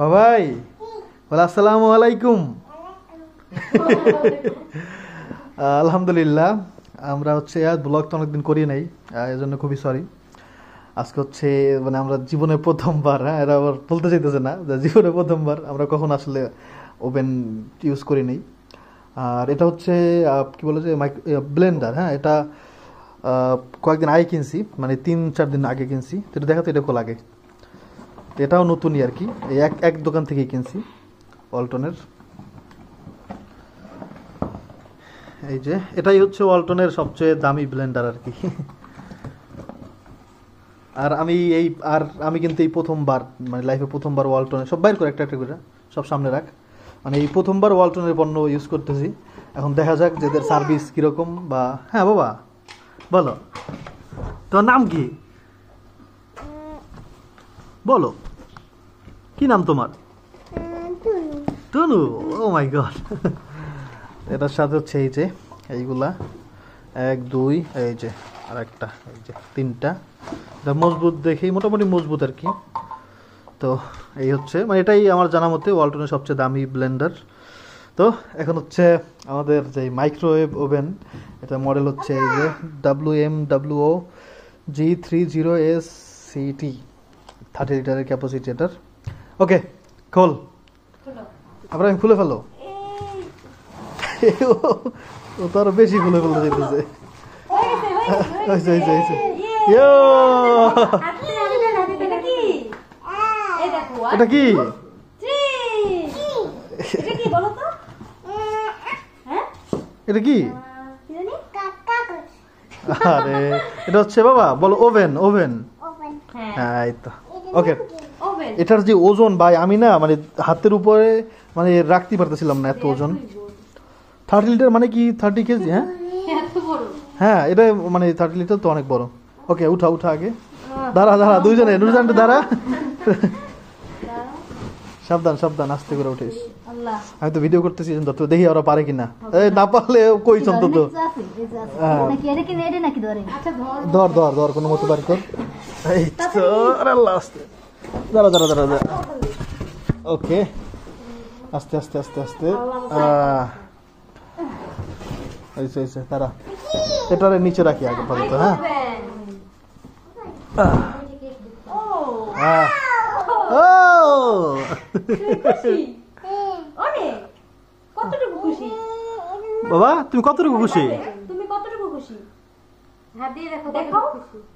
বাবাই বলে আসসালামু আলাইকুম। আলহামদুলিল্লাহ, আমরা হচ্ছে ব্লগ তো অনেকদিন করি নাই, এই জন্য খুবই সরি। আজকে হচ্ছে মানে আমরা জীবনে প্রথমবার, হ্যাঁ এরা আবার বলতে চাইতেছে না যে জীবনে প্রথমবার আমরা কখন আসলে ওভেন ইউজ করি নাই। আর এটা হচ্ছে কি বলে যে ব্লেন্ডার, হ্যাঁ এটা কয়েকদিন আগে কিনছি, মানে 3-4 দিন আগে কিনছি। তো এটা দেখাতো, এটা খোলা আগে, এটাও নতুনই আর কি, এই এক দোকান থেকেই কিনছি ওয়ালটনের। এই যে এটাই হচ্ছে ওয়ালটনের সবচেয়ে দামি ব্লেন্ডার আর কি। আর আমি কিন্তু এই প্রথমবার, মানে লাইফে প্রথমবার ওয়ালটনের সব বাইর করে একটা একটা করে সব সামনে রাখ, মানে এই প্রথমবার ওয়ালটনের পণ্য ইউজ করতেছি। এখন দেখা যাক যে এদের সার্ভিস কীরকম। বা হ্যাঁ বাবা বলো, তোর নাম কি বলো, কি নাম তোমার? টুনু। ও মাই গড। এটার সাথে হচ্ছে এই যে এইগুলা 1 2 এই যে আর একটা, এই যে 3টা। এটা মজবুত দেখেই, মোটামুটি মজবুত আর কি। তো এই হচ্ছে, মানে এটাই আমার জানা মতে ওয়ালটনের সবচেয়ে দামি ব্লেন্ডার। তো এখন হচ্ছে আমাদের যে মাইক্রোওয়েভ ওভেন, এটা মডেল হচ্ছে এই যে WMWO G30SCT, 30 লিটারের ক্যাপাসিটি এটার। ওকে খোল, আমরা খুলে ফেলো। ও তো আরো বেশি খুলে ফেলতে যেতেছে। এটা কি? এটা কি? আরে এটা হচ্ছে বাবা বলো ওভেন। ওভেন, হ্যাঁ এই তো। ওকে, এটার যে ওজন ভাই, আমি না মানে হাতের উপরে মানে রাখতে পারতেছিলাম না, এত ওজন। 30 লিটার মানে কি 30 কেজি? হ্যাঁ হ্যাঁ, এটা মানে 30 লিটার তো অনেক বড়। ওকে উঠা আগে, দাঁড়া দুইজনে দাঁড়া। সাবধান আস্তে করে উঠিস। আমি তো ভিডিও করতেছি, তো দেখি ওরা পারে কিনা। না পারলে কই তো ধর কোনো মতো বার কর। এই তো আস্তে দাঁড়া। ওকে আস্তে তারা এটারে নিচে রাখি আগে পর্যন্ত। হ্যাঁ বাবা তুমি কতটুকু খুশি?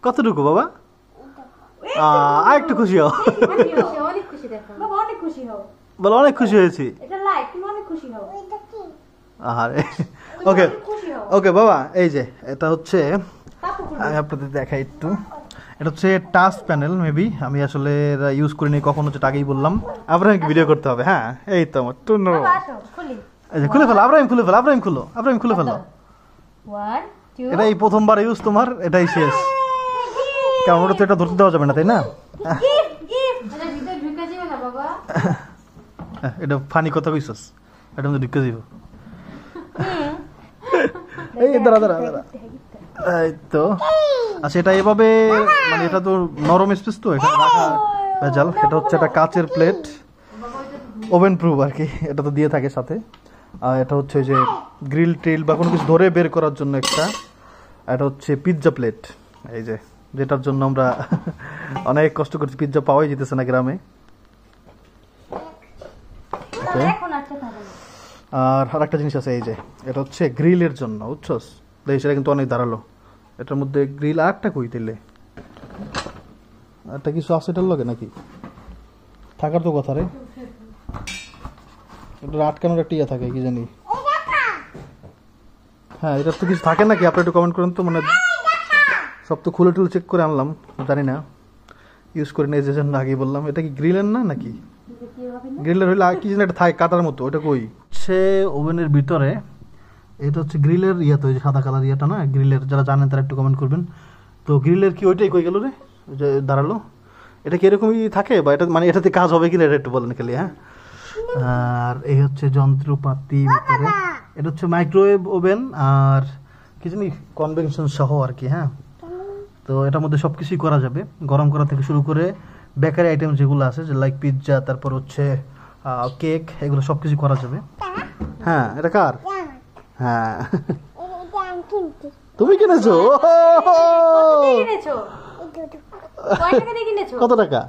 কতটুকু বাবা? আর একটু খুশি হও। বলো অনেক খুশি হয়েছি। ওকে ওকে বাবা, এই যে এটা হচ্ছে আমি আপনাদের দেখাই একটু। এটা হচ্ছে টাচ প্যানেল, মেবি আমি আসলে ইউজ করিনি কখনো, যেটা আগেই বললাম। আব্রাহিমকে ভিডিও করতে হবে। হ্যাঁ এই তো আমার টুনু। এই যে খুলে ফেলো, আব্রাহিম খুলে ফেলো। এটা এই প্রথমবার ইউজ তোমার, এটাই শেষ। কারণ ওটা তো এটা ধরতে দেওয়া যাবে না, তাই না? এটা ফানি কথা কইছস, এটা মধ্যে ঢুকে দিব। এই দাঁড়া। এই তো আচ্ছা, এটা এভাবে মানে এটা তো নরম স্পেস, তো এখানে রাখা ভেজাল। এটা হচ্ছে একটা কাচের প্লেট, ওভেন প্রুফ আর কি, এটা তো দিয়ে থাকে সাথে। আর এটা হচ্ছে যে গ্রিল ট্রিল বা কোনো কিছু ধরে বের করার জন্য একটা। এটা হচ্ছে পিৎজা প্লেট, এই যে যেটার জন্য আমরা অনেক কষ্ট করছি, পিৎজা পাওয়াই যেতেছে না গ্রামে। আর একটা জিনিস আছে, এই যে এটা হচ্ছে গ্রিলের জন্য, বুঝছস? সেটা কিন্তু অনেক ধারালো। এটার মধ্যে গ্রিল আরটা কই দিলে, একটা কিছু আছে এটার লগে নাকি থাকার তো কথা রে। এটা আটকানোর একটা ইয়ে থাকে কি জানি। হ্যাঁ এটার তো কিছু থাকে নাকি, আপনি একটু কমেন্ট করেন তো। মানে সব তো খুলে টুলে চেক করে আনলাম, জানি না, ইউজ করি না এই জন্য আগেই বললাম। এটা কি গ্রিলের না নাকি? গ্রিলের হইলে কি যেন একটা থাকে কাটার মতো, ওটা কই? সে ওভেনের ভিতরে এটা হচ্ছে গ্রিলের ইয়া, তো সাদা কালার ইয়েটা না গ্রিলের, যারা জানেন তারা একটু কমেন্ট করবেন। তো গ্রিলের কি ওইটাই কই গেল রে, যে দাঁড়ালো? এটা কি এরকমই থাকে, বা এটা মানে এটাতে কাজ হবে কিনা এটা একটু বলেন খালি। হ্যাঁ, আর এই হচ্ছে যন্ত্রপাতি ভিতরে। এটা হচ্ছে মাইক্রোওয়েভ ওভেন আর কি জানি কনভেনশন সহ আর কি। হ্যাঁ, তো এটার মধ্যে সব কিছুই করা যাবে, গরম করা থেকে শুরু করে বেকারি আইটেম যেগুলো আছে, যে লাইক পিৎজা, তারপর হচ্ছে কেক, এগুলো সব কিছু করা যাবে। হ্যাঁ, এটা কার? হ্যাঁ, তুমি কিনেছো? কত টাকা?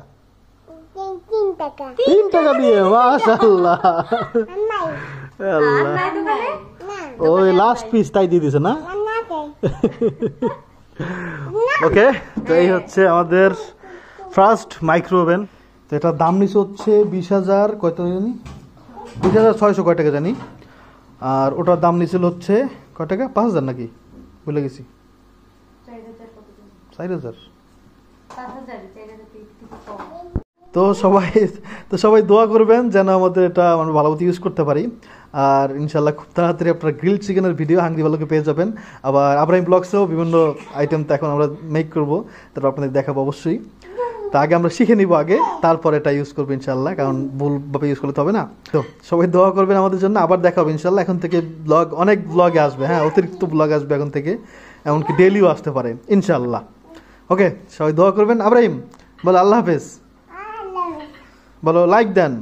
3 টাকা দিয়ে। মাশাআল্লাহ, ওই লাস্ট পিস তাই দিয়ে দিছে না? ওকে, তো এই হচ্ছে আমাদের ফার্স্ট মাইক্রো ওভেন। তো এটার দাম নিচে হচ্ছে 20,000 কত জানি, 20,600 কয় টাকা জানি। আর ওটার দাম নিচেল হচ্ছে কয় টাকা, 5,000 নাকি, ভুলে গেছি। 4,000। তো সবাই দোয়া করবেন যেন আমাদের এটা আমরা ভালো মতো ইউজ করতে পারি। আর ইনশাল্লাহ খুব তাড়াতাড়ি আপনারা গ্রিল চিকেনের ভিডিও হাঙ্গরি ভালোকে পেয়ে যাবেন। আবার আব্রাহিম ব্লগসেও বিভিন্ন আইটেম তো এখন আমরা মেক করবো, তারপর আপনাদের দেখাবো অবশ্যই। তো আগে আমরা শিখে নিব আগে, তারপর এটা ইউজ করবো ইনশাল্লাহ, কারণ ভুলভাবে ইউজ করলে তো হবে না। তো সবাই দোয়া করবেন আমাদের জন্য। আবার দেখা হবে ইনশাল্লাহ। এখন থেকে অনেক ব্লগে আসবে, হ্যাঁ, অতিরিক্ত ব্লগ আসবে এখন থেকে, এমনকি ডেলিও আসতে পারে ইনশাল্লাহ। ওকে, সবাই দোয়া করবেন। আব্রাহিম বলো আল্লাহ হাফেজ, বলো লাইক দেন।